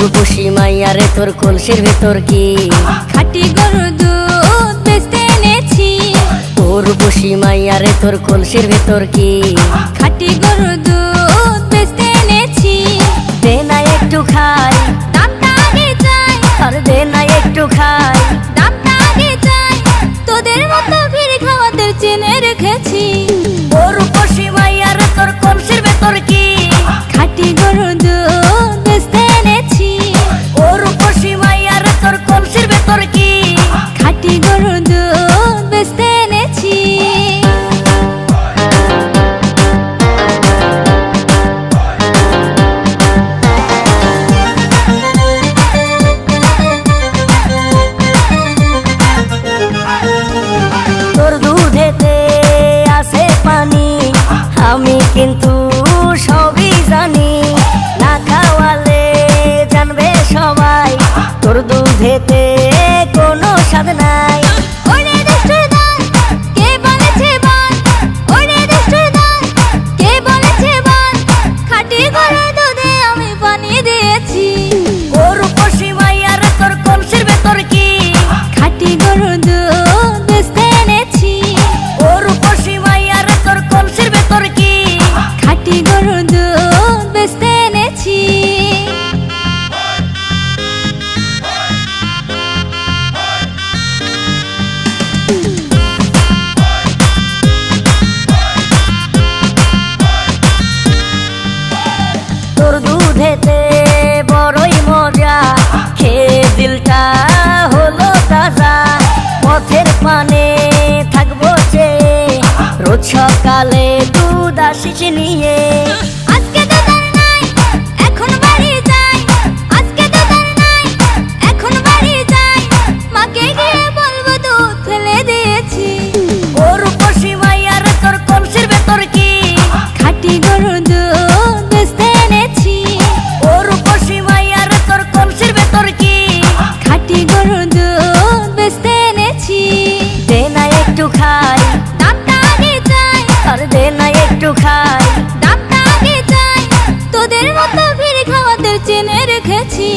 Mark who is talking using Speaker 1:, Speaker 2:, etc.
Speaker 1: রূপসী মাইয়া রে তোর কলসির ভেতর কি
Speaker 2: খাঁটি গরুর দুধ বেচতে এনেছি।
Speaker 1: ও রূপসী মাইয়া রে তোর কলসির ভেতর কি
Speaker 2: খাঁটি গরুর দুধ বেচতে এনেছি।
Speaker 1: দে না একটু খাই,
Speaker 2: দামটা আগে চাই,
Speaker 1: আর দে না একটু খাই।
Speaker 2: দামটা আগে চাই, তোদের মতো ভিড় খাওয়াদের চেনে রেখেছি।
Speaker 1: ও রূপসী মাইয়া রে তোর কলসির ভেতর কি
Speaker 2: খাঁটি গরুর দুধ বেচতে এনেছি।
Speaker 1: ও রূপসী মাইয়া রে তোর কলসির ভেতর কি
Speaker 2: খাঁটি গরুর দুধ বেচতে এনেছি।
Speaker 1: তোর দুধেতে আছে পানি, আমি কিন্তু সবই জানি। না খাওয়ালে জানবে সবাই তোর দুধেতে কোনো স্বাদ নাই।
Speaker 2: ওরে দুষ্টুর দল, কে বলেছে বল? ওরে দুষ্টুর দল, কে বলেছে বল? খাঁটি গরুর দুধে আমি পানি দিয়েছি।
Speaker 1: ও রূপসী মাইয়া রে তোর কলসির ভেতর কি
Speaker 2: খাঁটি গরুর দুধ বেচতে এনেছি।
Speaker 1: ও রূপসী মাইয়া রে তোর কলসির ভেতর কি
Speaker 2: খাঁটি গরুর দুধ বেচতে এনেছি।
Speaker 1: তোর দুধেতে বড়ই মজা, খেয়ে দিলটা হলো তাজা। পথের পানে থাকবো চেয়ে, রোজ সকালে দুধ আসিস নিয়ে।
Speaker 2: আজকে দুধ আর নাই, এখন বাড়ি যাই। আজকে দুধ আর নাই, এখন বাড়ি যাই। মাকে গিয়ে বলবো দুধ ফেলে দিয়েছি।
Speaker 1: ও রূপসী মাইয়া রে তোর কলসির ভেতর কি
Speaker 2: খাঁটি গরুর দুধ বেচতে এনেছি।
Speaker 1: ও রূপসী মাইয়া রে তোর কলসির ভেতর কি
Speaker 2: খাঁটি গরুর দুধ বেচতে এনেছি।
Speaker 1: দে না একটু খাই,
Speaker 2: দামটা আগে চাই,
Speaker 1: আর দে না একটু খাই।
Speaker 2: দামটা আগে চাই, তোদের মতো ভিড় খাওয়াদের চেনে রেখেছি।